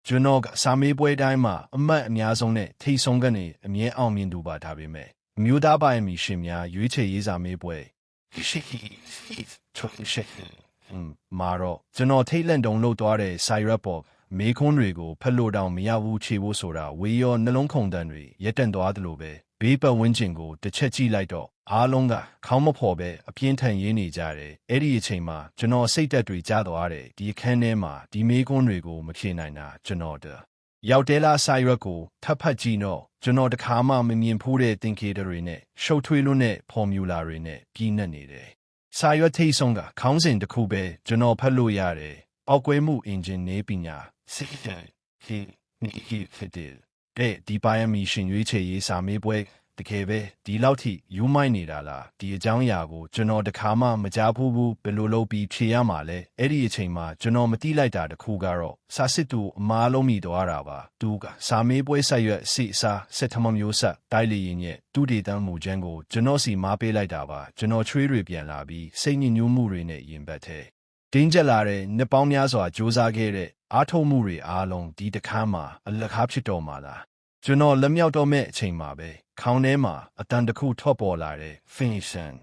ကျွန်တော်ကစာမေးပွဲတိုင်းမှာအမှတ်အများဆုံးနဲ့ထိဆုံးကနေအမြဲအောင်မြင်သူပါဒါပေမဲ့အမျိုးသားပိုင်အမည်ရှင်များရွေးချယ်ရေးစာမေးပွဲမာတော့ကျွန်တော်ထိတ်လန့်တုန်လှုပ်သွားတဲ့စာရွက်ပေါ်မေခွန်းတွေကိုဖက်လို့တောင်မရဘူးခြေဖို့ဆိုတာဝေရောနှလုံးခုန်တန်တွေရက်တန့်သွားသလိုပဲဘေးပတ်ဝန်းကျင်ကိုတစ်ချက်ကြည့်လိုက်တော့အားလုံးကခေါင်းမဖော်ပဲအပြင်းထန်ရင်းနေကြတယ်အဲ့ဒီအချိန်မှာကျွန်တော်စိတ်သက်တွေကြားသွားတယ်ဒီအခန်းထဲမှာဒီမေခွန်းတွေကိုမဖြေနိုင်တာကျွန်တော်တရောက်တဲလားစာရွက်ကိုထပ်ဖတ်ကြည့်တော့ကျွန်တော်တခါမှမမြင်ဖူးတဲ့သင်္ကေတတွေနဲ့ရှုပ်ထွေးလွန်းတဲ့ဖော်မြူလာတွေနဲ့ပြည့်နှက်နေတယ်စာရွက်ထိပ်ဆုံးကခေါင်းစဉ်တစ်ခုပဲကျွန်တော်ဖတ်လို့ရတယ်ပောက်ကွဲမှုအင်ဂျင်နေပညာစိတ်ဟီနီဟီဖစ်တဲ့ဒီပိုင်အမီရှင်ရွေးချယ်ရေးစာမေးပွဲတကယ်ပဲဒီလောက်ထိယူမိုက်နေတာလားဒီအကြောင်းအရာကိုကျွန်တော်တခါမှမကြားဘူးဘယ်လိုလုပ်ပြီးဖြေရမှာလဲအဲ့ဒီအချိန်မှာကျွန်တော်မတိလိုက်တာတခုကတော့စာစစ်သူအမားလုံးမိသွားတာပါသူကစာမေးပွဲဆက်ရွက်စီစာစစ်ထမမျိုးဆက်တိုက်လေရင်ရဲ့တူဒေတန်းမူချမ်းကိုကျွန်တော်စီမားပေးလိုက်တာပါကျွန်တော်ချွေးတွေပြန်လာပြီးစိတ်ညစ်ညူးမှုတွေနဲ့ရင်ပတ်ထဲတင်းကျပ်လာတဲ့နှစ်ပေါင်းများစွာစူးစမ်းခဲ့တဲ့အားထုတ်မှုတွေအားလုံးဒီတစ်ခါမှအလကားဖြစ်တော်မှာလားကျွန်တော်လက်မြောက်တော့မဲ့အချိန်မှာပဲခေါင်းထဲမှာအတန်တခုထွက်ပေါ်လာတဲ့ finishing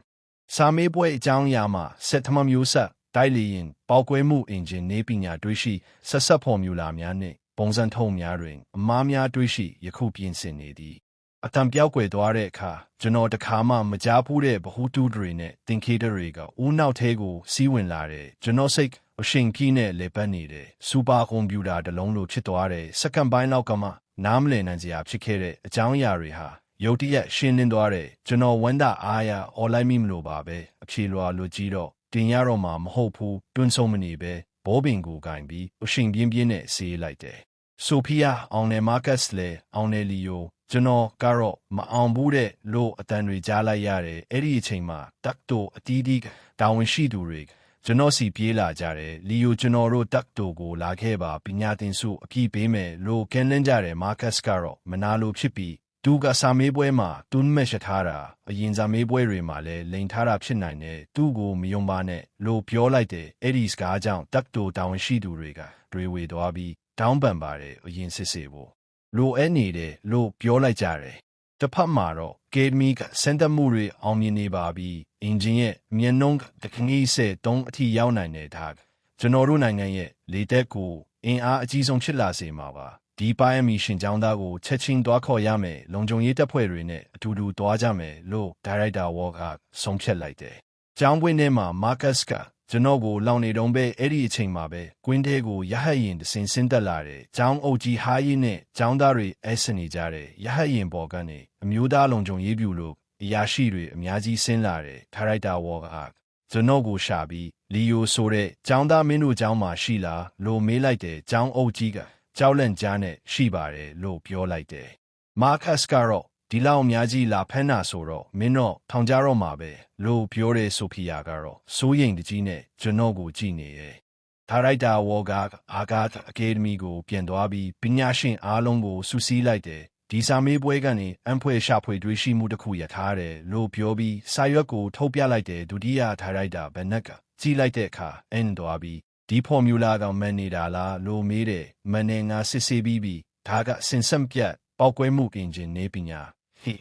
စာမေးပွဲအကြောင်းအရာမှာစစ်ထမမျိုးဆက်တိုက်လေရင်ပေါက်ကွဲမှုအင်ဂျင်နေပညာတွေးရှိဆက်ဆက်ဖော်မြူလာများနဲ့ပုံစံထုံများတွင်အမားများတွေးရှိယခုပြင်ဆင်နေသည်အတန်ပြောက်ကွယ်သွားတဲ့အခါကျွန်တော်တခါမှမကြားဘူးတဲ့ဗဟုတုတွေနဲ့သင်္ကေတတွေကဦးနောက်ထဲကိုစီးဝင်လာတဲ့ကျွန်တော်စိတ်အရှင်ကြီးနဲ့လေပတ်နေတဲ့စူပါကွန်ပျူတာတစ်လုံးလိုဖြစ်သွားတဲ့စက္ကန့်ပိုင်းလောက်ကမှနားမလည်နိုင်စရာဖြစ်ခဲ့တဲ့အကြောင်းအရာတွေဟာရုတ်တရက်ရှင်းလင်းသွားတဲ့ကျွန်တော်ဝမ်းသာအားရអော်လိုက်မိမလို့ပါပဲအဖြေလွာလို့ကြီးတော့တင်ရတော့မှာမဟုတ်ဘူးတွန်းဆုံးမနေပဲဘောပင်ကိုကင်ပြီးအရှင်ပြင်းပြင်းနဲ့ဆေးလိုက်တယ်ဆိုဖီယာအောင်နယ်မာကတ်စ်လေအောင်နယ်လီယိုကျွန်တော်ကတော့မအောင်ဘူးတဲ့လို့အတန်တွေကြားလိုက်ရတယ်အဲ့ဒီအချိန်မှာတက်တိုအတီးတီးတာဝန်ရှိသူတွေကျွန်တော်စီပြေးလာကြတယ်လီယိုကျွန်တော်တို့တက်တိုကိုလာခဲ့ပါပညာသင်စုအပြည့်ပေးမယ်လို့ကင်းလင်းကြတယ်မာကတ်စ်ကတော့မနာလို့ဖြစ်ပြီးသူကစာမေးပွဲမှာတွန်းမဲ့ရှထားတာအရင်စာမေးပွဲတွေမှာလည်းလိန်ထားတာဖြစ်နိုင်တယ်သူ့ကိုမယုံပါနဲ့လို့ပြောလိုက်တယ်အဲ့ဒီစကားကြောင့်တက်တိုတာဝန်ရှိသူတွေကတွေဝေသွားပြီးတောင်းပန်ပါတယ်အရင်စစ်စစ်ဖို့လိုအပ်နေတယ်လို့ပြောလိုက်ကြတယ်တစ်ဖက်မှာတော့ကယ်ဒမီကစင်တမှုတွေအောင်မြင်နေပါပြီအင်ဂျင်ရဲ့မျက်နှုံးတခဏီးဆက်တုံးအထိရောက်နိုင်တဲ့ဒါကျွန်တော်တို့နိုင်ငံရဲ့လေတက်ကိုအင်အားအကြီးဆုံးဖြစ်လာစေမှာပါဒီပိုင်းအမီရှင်ကျောင်းသားကိုချက်ချင်းတွားခေါ်ရမယ်လုံခြုံရေးတပ်ဖွဲ့တွေနဲ့အတူတူတွားကြမယ်လို့ဒါရိုက်တာဝေါ်ကဆုံးဖြတ်လိုက်တယ်ကျောင်းပွင့်ထဲမှာမာကတ်စ်ကကျွန်တော်ကိုလောင်နေတုံးပဲအဲ့ဒီအချိန်မှာပဲကွင်းထဲကိုရဟတ်ရင်တဆင်ဆင်းတက်လာတယ်ကျောင်းအုပ်ကြီးဟားရီနဲ့ကျောင်းသားတွေအဲ့ဆင်နေကြတယ်ရဟတ်ရင်ပေါ်ကနေအမျိုးသားလုံခြုံရေးပြူလို့အရာရှိတွေအများကြီးဆင်းလာတယ်ဒါရိုက်တာဝေါ်ကကျွန်တော်ကိုရှာပြီးလီယိုဆိုတဲ့ကျောင်းသားမင်းတို့ကျောင်းမှာရှိလားလို့မေးလိုက်တယ်ကျောင်းအုပ်ကြီးကကြောက်လန့်ကြားနဲ့ရှိပါတယ်လို့ပြောလိုက်တယ်မာကတ်စ်ကတော့ဒီလောက်အများကြီးလာဖမ်းတာဆိုတော့မင်းတော့ထောင်ကြတော့မှာပဲလို့ပြောတဲ့ဆိုဖီယာကတော့စိုးရိမ်တကြီးနဲ့ကျွန်တော်ကိုကြည့်နေရဲ့ဒါရိုက်တာဝေါ်ကအာဂတ်အကယ်ဒမီကိုပြန်သွားပြီးပညာရှင်အားလုံးကိုစုစည်းလိုက်တယ်ဒီစာမေးပွဲကနေအံဖွဲ့ရှာဖွေတွေးရှိမှုတစ်ခုရထားတယ်လို့ပြောပြီးစာရွက်ကိုထုတ်ပြလိုက်တဲ့ဒုတိယဒါရိုက်တာဘန်နက်ကကြည့်လိုက်တဲ့အခါအန်သွားပြီးဒီဖော်မြူလာကမန်နေတာလားလို့မေးတယ်မန်နေငါစစ်ဆေးပြီးဒါကစင်စမ်ပြတ်ပောက်ကွဲမှုအင်ဂျင်နေပညာဟိ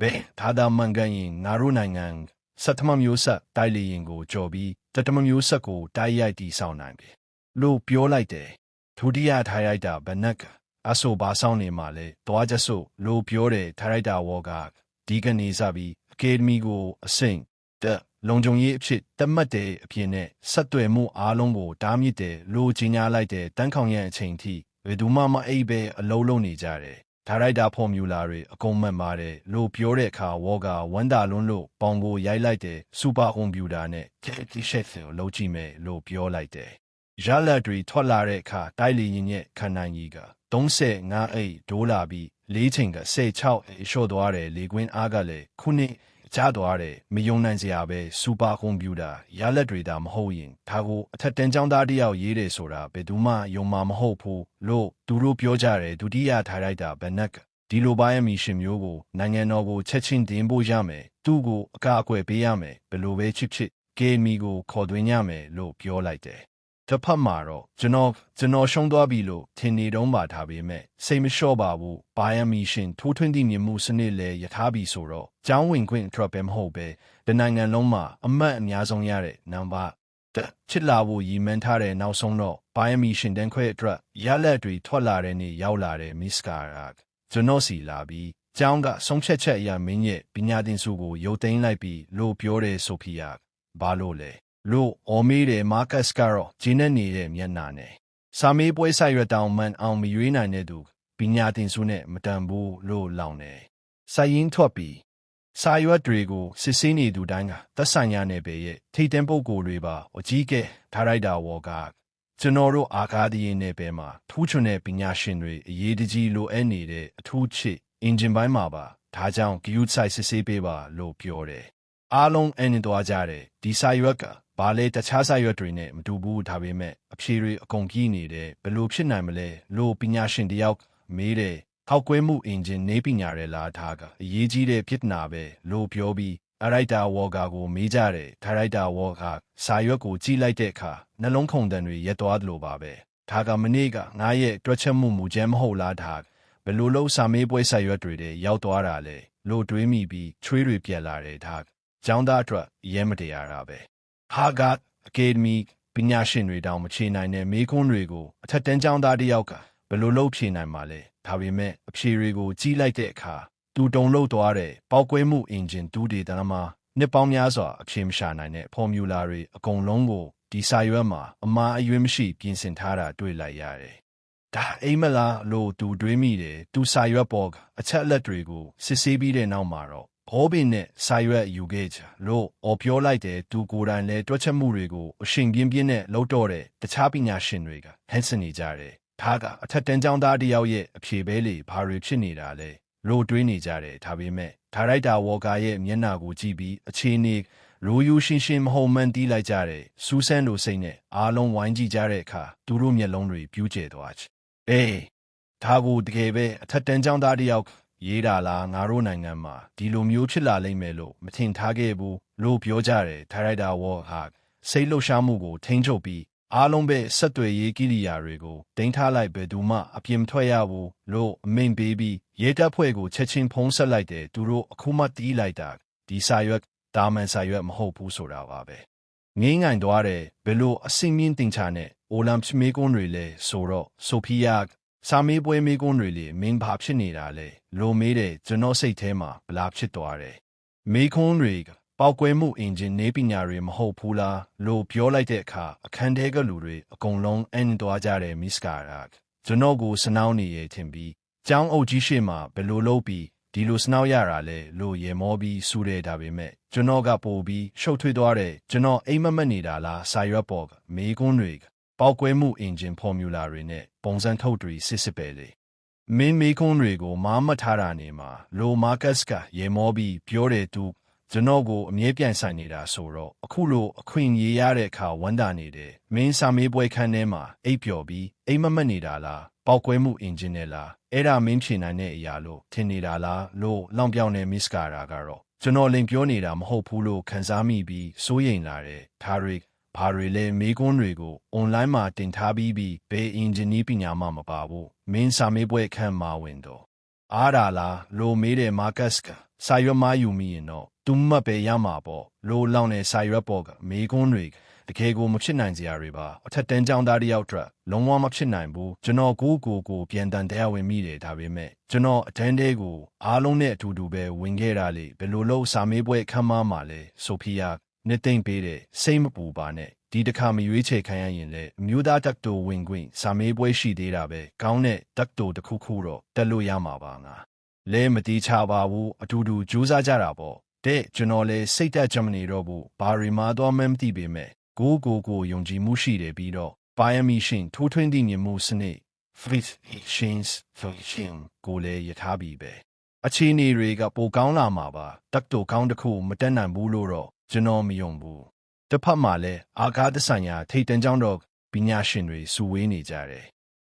ဘယ်ဒါသာမန်ကန်ရင်ငါတို့နိုင်ငံစက်တမမျိုးဆက်တိုက်လေရင်ကိုကြော်ပြီးတတမမျိုးဆက်ကိုတိုက်ရိုက်တီဆောင်နိုင်ပြီလို့ပြောလိုက်တယ်ဒုတိယထိုင်ရိုက်တာဘနက်အဆိုဘာဆောင်နေမှာလဲတွားကြစို့လို့ပြောတယ်ထိုင်ရိုက်တာဝေါ်ကဒီကနေစပြီးအကယ်ဒမီကိုအစိမ့်တက်လုံခြုံရေးအဖြစ်တတ်မှတ်တဲ့အပြင်နဲ့ဆက်သွယ်မှုအားလုံးကိုတားမြစ်တယ်လို့ကြီးညာလိုက်တဲ့တန်းခေါင်ရန်အချိန်ထိဘယ်သူမှမအိပ်ပဲအလုံးလုံးနေကြတယ်ဒါရိုက်တာဖော်မြူလာတွေအကုန်မှတ်ပါတယ်လို့ပြောတဲ့အခါဝေါ်ကဝမ်းသာလွန်းလို့ပေါင်ကိုရိုက်လိုက်တဲ့စူပါကွန်ပျူတာနဲ့ဒီရှက်ကိုလုံးကြည့်မယ်လို့ပြောလိုက်တယ်ရလက်တွေထွက်လာတဲ့အခါတိုက်လေရင်ရဲ့ခန္ဓာကြီးက35အိတ်ဒိုးလာပြီး4ချိန်က16အိတ်လျှော့သွားတယ်လေကွင်းအားကလည်းခုနှစ်ကြားသွားတယ်မယုံနိုင်စရာပဲစူပါကွန်ပျူတာရလက်တွေဒါမဟုတ်ရင်ဒါကိုအထက်တန်းကျောင်းသားတယောက်ရေးတယ်ဆိုတာဘယ်သူမှယုံမှာမဟုတ်ဘူးလို့သူတို့ပြောကြတယ်ဒုတိယထိုင်ရိုက်တာဘန်နက်ဒီလိုပိုင်းအမီရှင်မျိုးကိုနိုင်ငံတော်ကိုချက်ချင်းတင်ပို့ရမယ်သူ့ကိုအကာအကွယ်ပေးရမယ်ဘယ်လိုပဲချစ်ချစ်ကေမီကိုခေါ်သွင်းရမယ်လို့ပြောလိုက်တယ် တဖက်မှာတော့ကျွန်တော်ရှုံးသွားပြီလို့ထင်နေတော့မှထားပေမဲ့စိတ်မလျှော့ပါဘူး။ Bayern Mission ထိုးထွင်းသည့်မြင်မှုစနစ်လည်းရထားပြီဆိုတော့ကျောင်းဝင်ခွင့်အတွက်ပဲမဟုတ်ပဲတနိုင်ငံလုံးမှာအမှတ်အများဆုံးရတဲ့နံပါတ်ချစ်လာဖို့ရည်မှန်းထားတဲ့နောက်ဆုံးတော့ Bayern Mission တန်းခွဲအတွက်ရလက်တွေထွက်လာတဲ့နေ့ရောက်လာတဲ့ Miss Karak ကျွန်တော်စီလာပြီးကျောင်းကဆုံးဖြတ်ချက်အရမင်းရဲ့ပညာသင်စုကိုရုပ်သိမ်းလိုက်ပြီးလို့ပြောတဲ့ဆိုဖီယာဘာလို့လဲလို့အော်မေးတဲ့မာကတ်စ်ကတော့ဂျင်းနဲ့နေတဲ့မျက်နှာနဲ့စာမေးပွဲဆိုင်ရွက်တောင်မှန်အောင်မရွေးနိုင်တဲ့သူပညာသင်စုနဲ့မတန်ဘူးလို့လောင်တယ်စာရင်းထွက်ပြီးစာရွက်တွေကိုစစ်ဆေးနေသူတိုင်းကသက်ဆိုင်ရာနယ်ပယ်ရဲ့ထိတ်တန့်ပုဂ္ဂိုလ်တွေပါအကြီးကဲထားလိုက်တာဝေါ်ကကျွန်တော်တို့အာကာသရေးနယ်ပယ်မှာထူးချွန်တဲ့ပညာရှင်တွေအရေးတကြီးလိုအပ်နေတဲ့အထူးချစ်အင်ဂျင်ပိုင်းမှာပါဒါကြောင့်ဂယူးဆိုင်စစ်ဆေးပေးပါလို့ပြောတယ်အားလုံးအင်းနေသွားကြတယ်ဒီစာရွက်ကဘာလဲတခြားစာရွက်တွေနဲ့မတူဘူးဒါပေမဲ့အဖြေတွေအကုန်ကြီးနေတယ်ဘယ်လိုဖြစ်နိုင်မလဲလို့ပညာရှင်တယောက်မေးတယ်ခောက်ကွဲမှုအင်ဂျင်နေပညာရလားထားကအရေးကြီးတဲ့ဖြစ်နာပဲလို့ပြောပြီးအရိုက်တာဝေါ်ကာကိုမေးကြတယ်ဒါရိုက်တာဝေါ်ကာစာရွက်ကိုကြည့်လိုက်တဲ့အခါနှလုံးခုန်တန်တွေရက်သွားသလိုပါပဲဒါကမနေ့ကငါရဲ့တွက်ချက်မှုမူချမ်းမဟုတ်လားဒါဘယ်လိုလုပ်စာမေးပွဲစာရွက်တွေတဲ့ရောက်သွားတာလဲလို့တွေးမိပြီးချွေးတွေပြက်လာတယ်ဒါကျောင်းသားအတွက်ရဲမတရားတာပဲဟာကအကယ်ဒမီပညာရှင်တွေတောင်မချေနိုင်တဲ့မေးခွန်းတွေကိုအထက်တန်းကျောင်းသားတယောက်ကဘယ်လိုလုပ်ဖြေနိုင်မှာလဲဒါပေမဲ့အဖြေတွေကိုကြီးလိုက်တဲ့အခါသူတုံလို့သွားတဲ့ပေါက်ကွဲမှုအင်ဂျင်တူးဒေတာမှာနှစ်ပေါင်းများစွာအဖြေမရှာနိုင်တဲ့ဖော်မြူလာတွေအကုန်လုံးကိုဒီစာရွက်မှာအမှားအယွင်းမရှိပြင်ဆင်ထားတာတွေ့လိုက်ရတယ်ဒါအိမ်မလားလို့သူတွေးမိတယ်သူစာရွက်ပေါ်အချက်အလက်တွေကိုစစ်ဆေးပြီးတဲ့နောက်မှာတော့ဘောပင်နဲ့စာရွက်ယူခဲ့ကြလို့ပြောလိုက်တယ်သူကိုယ်တိုင်လည်းတွက်ချက်မှုတွေကိုအရှင်ပြင်းပြင်းနဲ့လှုပ်တော့တဲ့တခြားပညာရှင်တွေကဟန်စနေကြတယ်ဒါကအထက်တန်းကျောင်းသားတယောက်ရဲ့အဖြေပဲလေဘာတွေဖြစ်နေတာလဲလို့တွေးနေကြတယ်ဒါပေမဲ့ဒါရိုက်တာဝေါ်ကာရဲ့မျက်နှာကိုကြည့်ပြီးအခြေအနေရိုးရိုးရှင်းရှင်းမဟုတ်မှန်းတီးလိုက်ကြတယ်စူးစမ်းလို့စိတ်နဲ့အားလုံးဝိုင်းကြည့်ကြတဲ့အခါသူတို့မျက်လုံးတွေပြူးကျဲသွားချအေးဒါကိုတကယ်ပဲအထက်တန်းကျောင်းသားတယောက်ရေးတာလားငါတို့နိုင်ငံမှာဒီလိုမျိုးဖြစ်လာလိမ့်မယ်လို့မထင်ထားခဲ့ဘူးလို့ပြောကြတယ်ဒါရိုက်တာဝေါ်ဟာစိတ်လှုပ်ရှားမှုကိုထိန်းချုပ်ပြီးအားလုံးပဲဆက်သွယ်ရေးကိရိယာတွေကိုတင်ထားလိုက်ပဲသူမှအပြင်မထွက်ရဘူးလို့အမိန့်ပေးပြီးရဲတပ်ဖွဲ့ကိုချက်ချင်းဖုံးဆက်လိုက်တယ်သူတို့အခုမှတီးလိုက်တာဒီစာရွက်တာမန်စာရွက်မဟုတ်ဘူးဆိုတာပါပဲငိမ့်ငိုင်သွားတယ်ဘယ်လိုအစင်မြင့်တင်ချနဲ့အိုလံပစ်မေကွန်းတွေလဲဆိုတော့ဆိုဖီယာစာမေးပွဲမေကွန်းတွေလေမင်းဘာဖြစ်နေတာလဲလိုမေးတယ်ကျွန်တော်စိတ်ထဲမှာဗလာဖြစ်သွားတယ်မေကွန်းတွေပောက်ကွဲမှုအင်ဂျင်နေပညာတွေမဟုတ်ဘူးလားလို့ပြောလိုက်တဲ့အခါအခန်းထဲကလူတွေအကုန်လုံးအန်သွားကြတယ်မစ္စကာရာကျွန်တော်ကိုစနှောင်းနေရထင်ပြီးကျောင်းအုပ်ကြီးရှေ့မှာဘယ်လိုလုပ်ပြီးဒီလိုစနှောင်းရတာလဲလို့ရေမောပြီးစူးတယ်ဒါပေမဲ့ကျွန်တော်ကပို့ပြီးရှုပ်ထွေးသွားတယ်ကျွန်တော်အိမ်မက်နေတာလားစာရွက်ပေါ်မေကွန်းတွေပောက်ကွဲမှုအင်ဂျင်ဖော်မြူလာတွေနဲ့ပုံစံထုတ်တွေစစ်ပဲလေမင်းမေကွန်းတွေကိုမားမထားတာနေမှာလိုမာကတ်စ်ကရေမောပြီးပြောတယ်သူကျွန်တော်ကိုအမြဲပြန်ဆိုင်နေတာဆိုတော့အခုလိုအခွင့်ရေးရတဲ့အခါဝမ်းသာနေတယ်မင်းစာမေးပွဲခန်းထဲမှာအိပ်ပျော်ပြီးအိမ်မက်နေတာလားပောက်ကွဲမှုအင်ဂျင်နဲ့လားအဲ့ဒါမင်းဖြေနိုင်တဲ့အရာလို့ထင်နေတာလားလို့လောင်ပြောင်နေမစ္စကာရာကတော့ကျွန်တော်လင်ပြောနေတာမဟုတ်ဘူးလို့ခံစားမိပြီးစိုးရိမ်လာတယ်ဒါတွေဘာတွေလဲမေးခွန်းတွေကိုအွန်လိုင်းမှာတင်ထားပြီးဘယ်အင်ဂျင်နီးပညာမှမပါဘူးမင်းစာမေးပွဲခန်းမှာဝင်တော့အားဒါလားလို့မေးတယ်မာကတ်စ်ကစာရွက်မယူမိရင်တော့သူမှတ်ပဲရမှာပေါ့လို့လောင်နေစာရွက်ပေါ်ကမေးခွန်းတွေတကယ်ကိုမဖြစ်နိုင်စရာတွေပါအထက်တန်းကျောင်းသားတယောက်အတွက်လုံးဝမဖြစ်နိုင်ဘူးကျွန်တော်ကိုပြန်တန်တရားဝင်မိတယ်ဒါပေမဲ့ကျွန်တော်အတန်းတဲကိုအားလုံးနဲ့အတူတူပဲဝင်ခဲ့တာလေဘယ်လိုလုပ်စာမေးပွဲခန်းမှာလဲဆိုဖီယာနှစ်သိမ့်ပေးတယ်စိတ်မပူပါနဲ့ဒီတစ်ခါမရွေးချယ်ခံရရင်လေအမျိုးသားတက်တိုဝင်ခွင့်စာမေးပွဲရှိသေးတာပဲကောင်းတဲ့တက်တိုတစ်ခုတော့တက်လို့ရမှာပါငါလဲမတီးချပါဘူးအတူတူကြိုးစားကြတာပေါ့တဲ့ကျွန်တော်လဲစိတ်တက်ကြမနေတော့ဘူးဘာရီမာတော့မှမသိပေမဲ့ကိုယုံကြည်မှုရှိတယ်ပြီးတော့ Bayern Mission ထိုးထွင်းသည့်မြင်မှုစနစ် Fritz Hins Function ကိုလည်းရထားပြီပဲအခြေအနေတွေကပိုကောင်းလာမှာပါတက်တိုကောင်းတစ်ခုမတက်နိုင်ဘူးလို့တော့ကျွန်တော်မယုံဘူးတစ်ဖက်မှာလည်းအာကာသဆိုင်ရာထိတ်တန့်ကြောင်းတော့ပညာရှင်တွေစုဝေးနေကြတယ်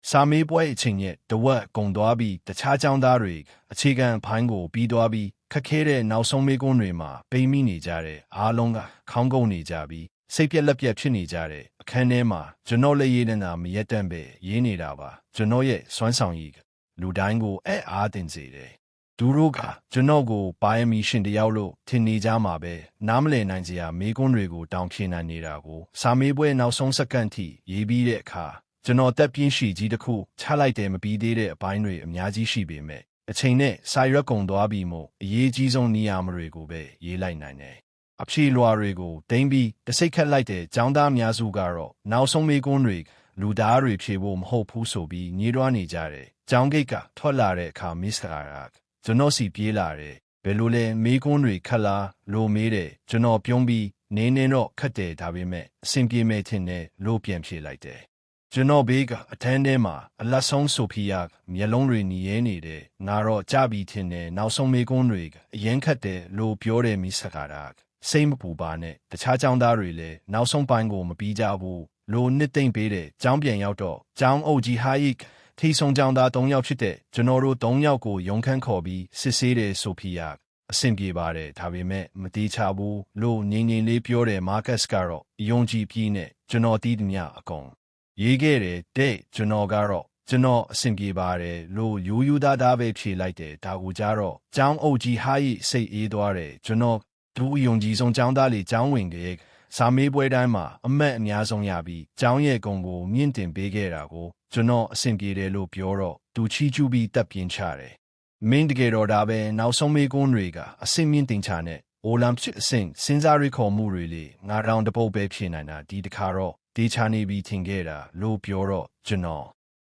စာမေးပွဲအချိန်ရဲ့တဝက်ကုန်သွားပြီးတခြားကျောင်းသားတွေအခြေခံဘိုင်းကိုပြီးသွားပြီးခက်ခဲတဲ့နောက်ဆုံးမေးခွန်းတွေမှာပိတ်မိနေကြတဲ့အားလုံးကခေါင်းကုန်နေကြပြီး စိတ်ပြက်လက်ပြက်ဖြစ်နေကြတယ်အခန်းထဲမှာကျွန်တော်လည်းရေးနေတာမရက်တန့်ပဲရေးနေတာပါကျွန်တော်ရဲ့စွမ်းဆောင်ရည်လူတိုင်းကိုအားတင်စေတယ်သူတို့ကကျွန်တော်ကိုပါရမီရှင်တယောက်လို့ထင်နေကြမှာပဲနားမလည်နိုင်စရာမေးခွန်းတွေကိုတောင်းဖြေနိုင်နေတာကိုစာမေးပွဲနောက်ဆုံးစက္ကန့်ထိရေးပြီးတဲ့အခါကျွန်တော်တက်ပြင်းရှိကြီးတစ်ခုချလိုက်တယ်မပြီးသေးတဲ့အပိုင်းတွေအများကြီးရှိပေမဲ့အချိန်နဲ့စာရွက်ကုန်သွားပြီးမို့အရေးကြီးဆုံးနေရာတွေကိုပဲရေးလိုက်နိုင်တယ်အဖြေလွှာတွေကိုတင်းပြီးတစိတ်ခတ်လိုက်တဲ့ចောင်းသားများစုကတော့နောက်ဆုံးမေးခွန်းတွေလူသားတွေဖြေဖို့မဟုတ်ဘူးဆိုပြီးညှိတွားနေကြတယ်။ကျောင်းဂိတ်ကထွက်လာတဲ့အခါမစ္စတာကျွန်တော်စီပြေးလာတယ်။ဘယ်လိုလဲမေးခွန်းတွေခက်လားလို့မေးတယ်ကျွန်တော်ပြုံးပြီးနေတော့ခက်တယ်ဒါပေမဲ့အဆင်ပြေမဲ့ထင်တယ်လို့ပြန်ဖြေလိုက်တယ်။ကျွန်တော်ဘေးကအထန်းထဲမှာအလတ်ဆုံးဆိုဖီယာမျက်လုံးတွေညီရဲနေတယ်။ငါတော့ကြပြီထင်တယ်နောက်ဆုံးမေးခွန်းတွေအရင်ခက်တယ်လို့ပြောတယ်မစ္စတာစိတ်မပူပါနဲ့တခြားចောင်းသားတွေလည်းနောက်ဆုံးပိုင်းကိုမပြီးကြဘူးလို့နှစ်သိမ့်ပေးတဲ့ចောင်းပြန်ရောက်တော့ចောင်းအုပ်ကြီးဟာယိထိဆုံးចောင်းသား3ယောက်ဖြစ်တဲ့ကျွန်တော်တို့3ယောက်ကိုရုံခန်းခေါ်ပြီးစစ်ဆေးတယ်ဆိုဖီယာအဆင်ပြေပါတယ်ဒါပေမဲ့မတိချဘူးလို့ငြိမ်ငြိမ်လေးပြောတယ်မာကတ်စ်ကတော့ယုံကြည်ပြီးနဲ့ကျွန်တော်တီးသမျှအကုန်ရေးခဲ့တယ်တဲ့ကျွန်တော်ကတော့ကျွန်တော်အဆင်ပြေပါတယ်လို့ယူယူသားသားပဲဖြေလိုက်တယ်ဒါကိုကြတော့ចောင်းအုပ်ကြီးဟာယိစိတ်အေးသွားတယ်ကျွန်တော်သူယုံကြည်ဆုံးចောင်းသားလေးចောင်းဝင်ကလေးစာမေးပွဲတိုင်းမှာအမတ်အများဆုံးရပြီးចောင်းရဲ့ဂုဏ်ကိုမြင့်တင်ပေးခဲ့တာကိုကျွန်တော်အဆင်ပြေတယ်လို့ပြောတော့သူချီးကျူးပြီးတက်ပြင်းချတယ်မင်းတကယ်တော့ဒါပဲနောက်ဆုံးမေးခွန်းတွေကအဆင့်မြင့်တင်ချနဲ့အိုလံပစ်အဆင့်စဉ်းစားရခေါ်မှုတွေလေငါတောင်တပုတ်ပဲဖြေနိုင်တာဒီတခါတော့ဒေချာနေပြီးထင်ခဲ့တာလို့ပြောတော့ကျွန်တော်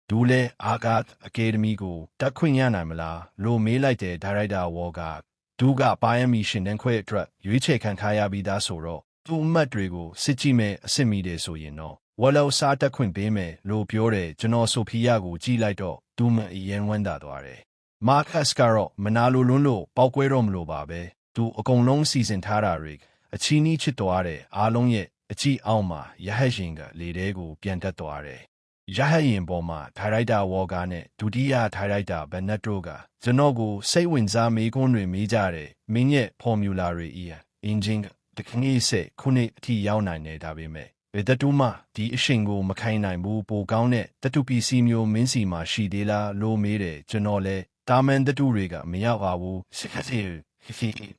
ဒူလဲအာဂတ်အကယ်ဒမီကိုတက်ခွင့်ရနိုင်မလားလို့မေးလိုက်တဲ့ဒါရိုက်တာဝေါ်ကဒူကပါရမီရှင်တန်းခွဲအတွက်ရွေးချယ်ခံထားရပြီးသားဆိုတော့သူ့အမတ်တွေကိုစစ်ကြည့်မဲ့အစ်စ်မိတယ်ဆိုရင်တော့ဝက်လောက်စားတက်ခွင့်ပေးမယ်လို့ပြောတယ်ကျွန်တော်ဆိုဖီယာကိုကြည့်လိုက်တော့သူမအရင်ဝမ်းသာသွားတယ်မာကတ်စ်ကတော့မနာလိုလွန်းလို့ပောက်ကွဲတော့မလို့ပါပဲသူအကုန်လုံးစီစဉ်ထားတာတွေအချီးနှီးချစ်သွားတယ်အားလုံးရဲ့အကြည့်အောင်မှာရဟတ်ရင်ကလေထဲကိုပြန်တက်သွားတယ်ရဟတ်ရင်ပေါ်မှာဒါရိုက်တာဝေါ်ကာနဲ့ဒုတိယဒါရိုက်တာဘန်နက်တိုကကျွန်တော်ကိုစိတ်ဝင်စားမေးခွန်းတွေမေးကြတယ်မင်းရဲ့ဖော်မြူလာတွေအင်ဂျင်တခဏိစေခုနှစ်အထိရောက်နိုင်တယ်ဒါပေမဲ့ဘယ်တတူမှဒီအရှင်ကိုမခိုင်းနိုင်ဘူးပိုကောင်းတဲ့တတူပီစီမျိုးမင်းစီမှာရှိသေးလားလို့မေးတယ်ကျွန်တော်လဲတာမန်တတူတွေကမရောက်ပါဘူးစစ်ခက်စ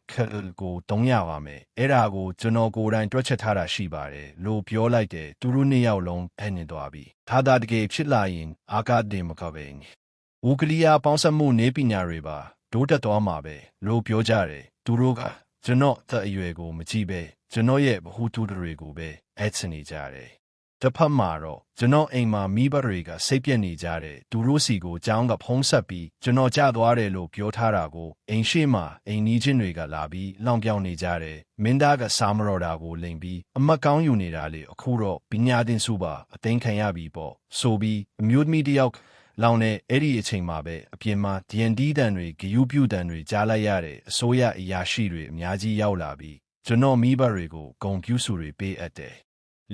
ီခက်ကိုတုံးရပါမယ်အဲ့ဒါကိုကျွန်တော်ကိုယ်တိုင်တွက်ချက်ထားတာရှိပါတယ်လို့ပြောလိုက်တယ်သူတို့နှစ်ယောက်လုံးအဲ့နေသွားပြီသာသာတကယ်ဖြစ်လာရင်အာကာဒေမကပဲဦးကလီယာပေါင်းစပ်မှုနေပညာတွေပါဒိုးတက်သွားမှာပဲလို့ပြောကြတယ်သူတို့ကကျွန်တော်တဲ့အရွယ်ကိုမကြည့်ပဲကျွန်တော်ရဲ့ဗဟုသုတတွေကိုပဲအဲ့စနေကြတယ်တစ်ဖက်မှာတော့ကျွန်တော်အိမ်မှာမိဘတွေကစိတ်ပြက်နေကြတယ်သူတို့စီကိုကျောင်းကဖုံးဆက်ပြီးကျွန်တော်ကြသွားတယ်လို့ပြောထားတာကိုအိမ်ရှိမှာအိမ်နီးချင်းတွေကလာပြီးလောင်ပြောင်နေကြတယ်မင်းသားကစားမတော်တာကိုလိမ်ပြီးအမတ်ကောင်းယူနေတာလေအခုတော့ပညာသင်စုပါအသိခံရပြီပေါ့ဆိုပြီးအမျိုးသမီးတယောက်လောင်တဲ့အဲ့ဒီအချိန်မှာပဲအပြင်မှာ D&D တန်တွေဂယုပြုတန်တွေကြားလိုက်ရတဲ့အစိုးရအရာရှိတွေအများကြီးရောက်လာပြီးကျွန်တော်မိဘတွေကိုဂုံပြူစုတွေပေးအပ်တယ်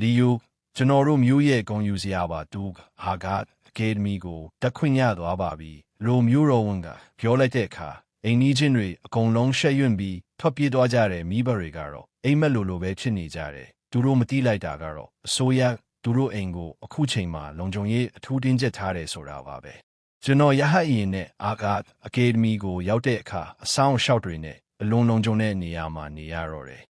လီယိုကျွန်တော်တို့မျိုးရဲ့ဂုံယူစရာပါသူဟာကအကယ်ဒမီကိုတက်ခွင့်ရသွားပါပြီလိုမျိုးတော်ဝန်ကပြောလိုက်တဲ့အခါအိမ်နီးချင်းတွေအကုန်လုံးရှက်ရွံ့ပြီးထွက်ပြေးသွားကြတဲ့မိဘတွေကတော့အိမ်မက်လိုပဲဖြစ်နေကြတယ်သူတို့မတိလိုက်တာကတော့အစိုးရသူတို့အိမ်ကိုအခုချိန်မှာလုံခြုံရေးအထူးတင်းကျပ်ထားတယ်ဆိုတာပါပဲကျွန်တော်ရဟတ်ရင်နဲ့အာကာအကယ်ဒမီကိုရောက်တဲ့အခါအဆောင်အရှောက်တွေနဲ့အလုံးလုံးကျုံတဲ့နေရာမှာနေရတော့တယ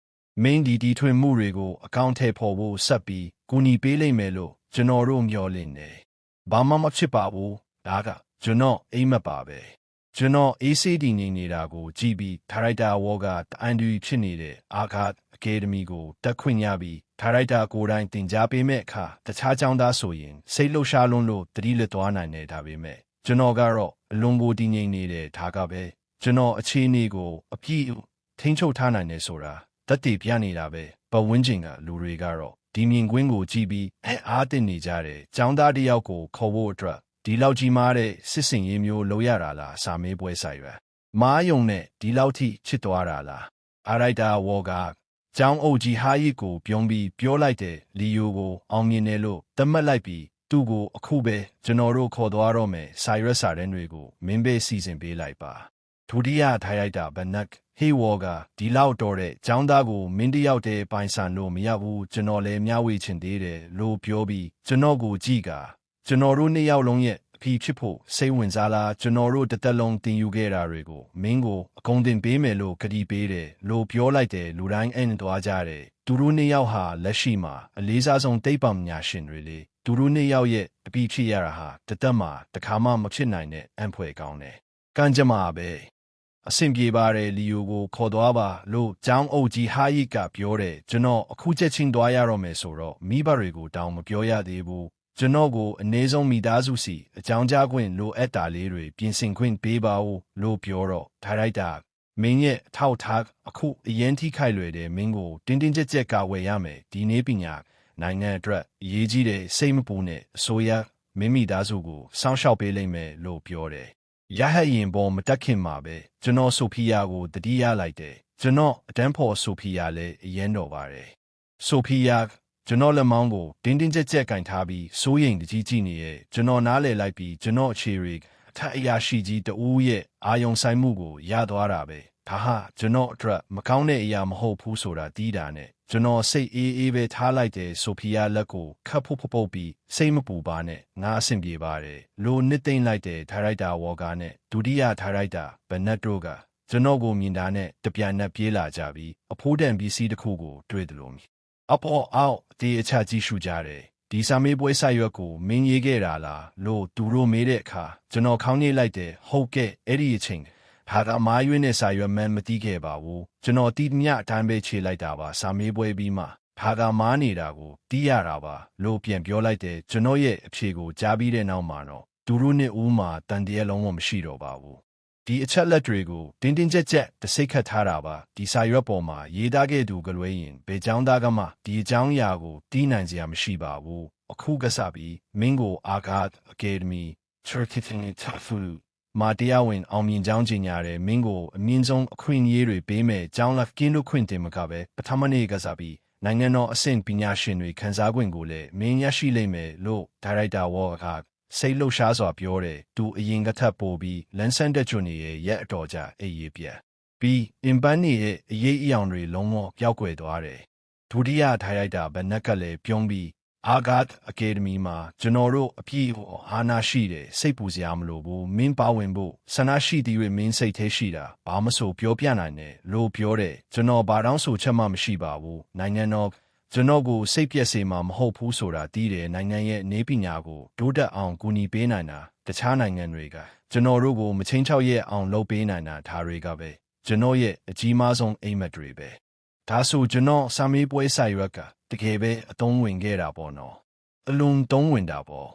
်မင်းဒီထွင်မှုတွေကိုအကောင့်ထဲပေါ်ဖို့ဆက်ပြီးကူညီပေးလိမ့်မယ်လို့ကျွန်တော်တို့မျှော်လင့်တယ်ဘာမှမဖြစ်ပါဘူးဒါကကျွန်တော်အိမ်မက်ပါပဲကျွန်တော် ACD နေနေတာကိုကြည့်ပြီးဒါရိုက်တာဝေါ်ကတအန်ဒီဖြစ်နေတဲ့အာကာအကယ်ဒမီကိုတက်ခွင့်ရပြီးဒါရိုက်တာကိုယ်တိုင်တင် जा ပေးမဲ့အခါတခြားចောင်းသားဆိုရင်စိတ်လှုပ်ရှားလွန်းလို့တတိလက်သွားနိုင်တယ်ဒါပေမဲ့ကျွန်တော်ကတော့အလွန်ကိုတည်ငြိမ်နေတဲ့ဒါကပဲကျွန်တော်အခြေအနေကိုအပြည့်ထိန်းချုပ်ထားနိုင်တယ်ဆိုတာတတ်တည်ပြနေတာပဲပတ်ဝန်းကျင်ကလူတွေကတော့ဒီမြင်ကွင်းကိုကြည့်ပြီးအားတင်နေကြတယ်ចောင်းသားတယောက်ကိုခေါ်ဖို့အတွက်ဒီလောက်ကြီးမားတဲ့စစ်စင်ရေးမျိုးလုပ်ရတာလားစာမေးပွဲဆိုင်ရွယ်မားယုံနဲ့ဒီလောက်ထိချစ်သွားတာလားအာရိုက်တာဝေါ်ကကျောင်းအုပ်ကြီးဟာယိကိုပြုံးပြီးပြောလိုက်တဲ့လီယိုကိုအောင်မြင်တယ်လို့သတ်မှတ်လိုက်ပြီးသူ့ကိုအခုပဲကျွန်တော်တို့ခေါ်သွားတော့မယ်စာရွက်စာတမ်းတွေကိုမင်းပဲစီစဉ်ပေးလိုက်ပါ ဒုတိယထိုင်လိုက်တာဘနက်ဟေးဝါကဒီလောက်တော့တဲ့ចောင်းသားကိုမင်းတယောက်တည်းပိုင်ဆိုင်လို့မရဘူးကျွန်တော်လည်းမျှဝေချင်သေးတယ်လို့ပြောပြီးကျွန်တော်ကိုကြည့်ကကျွန်တော်တို့နှစ်ယောက်လုံးရဲ့အဖေဖြစ်ဖို့စိတ်ဝင်စားလားကျွန်တော်တို့တစ်သက်လုံးတင်ယူခဲ့တာတွေကိုမင်းကိုအကုန်တင်ပေးမယ်လို့ကတိပေးတယ်လို့ပြောလိုက်တယ်လူတိုင်းအဲ့နဲ့သွားကြတယ်သူတို့နှစ်ယောက်ဟာလက်ရှိမှာအလေးစားဆုံးတိတ်ပညာရှင်တွေလေသူတို့နှစ်ယောက်ရဲ့အပြည့်ဖြစ်ရတာဟာတသက်မှာတစ်ခါမှမဖြစ်နိုင်တဲ့အံ့ဖွယ်ကောင်းတယ်ကံကြမ္မာပဲအဆင်ပြေပါတယ်လီယိုကိုခေါ်သွားပါလို့ကျောင်းအုပ်ကြီးဟာယစ်ကပြောတယ်ကျွန်တော်အခုချက်ချင်းသွားရတော့မယ်ဆိုတော့မိဘတွေကိုတောင်းမပြောရသေးဘူးကျွန်တော်ကိုအနည်းဆုံးမိသားစုစီအကြောင်းကြားခွင့်လိုအပ်တာလေးတွေပြင်ဆင်ခွင့်ပေးပါဦးလို့ပြောတော့ထိုင်လိုက်တာမင်းရဲ့အထောက်ထားအခုအရင်ထိခိုက်လွယ်တယ်မင်းကိုတင်းတင်းကြပ်ကြပ်ကာဝယ်ရမယ်ဒီနေ့ပညာနိုင်ငံအတွက်အရေးကြီးတဲ့စိတ်မပူနဲ့အစိုးရမင်းမိသားစုကိုစောင့်ရှောက်ပေးလိမ့်မယ်လို့ပြောတယ်ရဟရင်ပေါ်မတက်ခင်မှာပဲကျွန်တော်ဆိုဖီယာကိုတတိယလိုက်တယ်ကျွန်တော်အတန်းဖော်ဆိုဖီယာလည်းအရင်တော်ပါတယ်ဆိုဖီယာကျွန်တော်လက်မောင်းကိုတင်းတင်းကြပ်ကြပ်ကင်ထားပြီးစိုးရိမ်တကြီးကြည့်နေရဲ့ကျွန်တော်နားလည်လိုက်ပြီးကျွန်တော်အခြေရီအထက်အရာရှိကြီးတဦးရဲ့အာယုံဆိုင်မှုကိုရသွားတာပဲဒါဟာကျွန်တော်အတွက်မကောင်းတဲ့အရာမဟုတ်ဘူးဆိုတာတီးတာနဲ့ကျွန်တော်စိတ်အေးပဲထားလိုက်တယ်ဆိုဖီယာလက်ကိုခတ်ဖို့ပုတ်ပြီးစိတ်မပူပါနဲ့ငါအဆင်ပြေပါတယ်လို့နစ်သိမ့်လိုက်တဲ့ထိုင်ရိုက်တာဝေါ်ကာနဲ့ဒုတိယထိုင်ရိုက်တာဘနက်တို့ကကျွန်တော်ကိုမြင်တာနဲ့တပြိုင်နက်ပြေးလာကြပြီးအဖိုးတန်ပစ္စည်းတစ်ခုကိုတွေ့တယ်လို့အပေါ်အောက်ဒီအချကြည့်ရှုကြတယ်ဒီစာမေးပွဲဆိုင်ရွက်ကိုမင်းရေးခဲ့တာလားလို့သူတို့မေးတဲ့အခါကျွန်တော်ခေါင်းညှိလိုက်တယ်ဟုတ်ကဲ့အဲ့ဒီအချိန်ဟာကမာရွေးနဲ့စာရွက်မှန်းမသိခဲ့ပါဘူးကျွန်တော်တီးမြအတိုင်းပဲခြေလိုက်တာပါစာမေးပွဲပြီးမှဟာကမားနေတာကိုတီးရတာပါလို့ပြန်ပြောလိုက်တယ်ကျွန်တော်ရဲ့အဖြေကိုကြားပြီးတဲ့နောက်မှာတော့သူတို့နှစ်ဦးမှာတန်တရားလုံးဝမရှိတော့ပါဘူးဒီအချက်လက်တွေကိုတင်းတင်းကြပ်ကြပ်တစိတ်ခတ်ထားတာပါဒီစာရွက်ပေါ်မှာရေးသားခဲ့သူကလွဲရင်ဘယ်ကျောင်းသားကမှဒီအကြောင်းအရာကိုတီးနိုင်စရာမရှိပါဘူးအခုကစားပြီးမင်းကိုအာဂတ်အကယ်ဒမီချာတီတင်တာဖူမာတရားဝင်အောင်မြင်ကြောင်းကြီးညာတယ်မင်းကိုအမြင့်ဆုံးအခွင့်အရေးတွေပေးမယ်ကျောင်းလက်ကင်းလို့ခွင့်တင်မှာကပဲပထမနေ့ကစားပြီးနိုင်ငံတော်အဆင့်ပညာရှင်တွေခန်းစားခွင့်ကိုလည်းမင်းရရှိလိမ့်မယ်လို့ဒါရိုက်တာဝေါ်ကစိတ်လှုပ်ရှားစွာပြောတယ်သူအရင်ကထပ်ပို့ပြီးလန်းဆန်းတဲ့ကျွန်းရဲ့ရက်အတော်ကြာအေးရေးပြပြီးအင်ပန်းနေရဲ့အရေးအယောင်တွေလုံးဝပျောက်ကွယ်သွားတယ်ဒုတိယထိုင်ရိုက်တာဘနက်ကလည်းပြုံးပြီးအာဂတ်အကယ်ဒမီမှာကျွန်တော်တို့အပြည့်အာနာရှိတယ်စိတ်ပူစရာမလိုဘူးမင်းပါဝင်ဖို့ဆန္ဒရှိသည်တွေမင်းစိတ်ထဲရှိတာဘာမဆိုပြောပြနိုင်တယ်လို့ပြောတယ်ကျွန်တော်ဘာတောင်းဆိုချက်မှမရှိပါဘူးနိုင်ငံတော်ကျွန်တော်ကိုစိတ်ပြက်စေမှာမဟုတ်ဘူးဆိုတာသိတယ်နိုင်ငံရဲ့နေပညာကိုတိုးတက်အောင်ကူညီပေးနိုင်တာတခြားနိုင်ငံတွေကကျွန်တော်တို့ကိုမချင်းချောက်ရဲ့အောင်လုပ်ပေးနိုင်တာဒါတွေကပဲကျွန်တော်ရဲ့အကြီးမားဆုံးအိမ်မက်တွေပဲဒါဆိုကျွန်တော်စာမေးပွဲဆိုင်ရွက်ကတကယ်ပဲအသုံးဝင်ခဲ့တာပေါ့နော်အလုံးသုံးဝင်တာပေါ့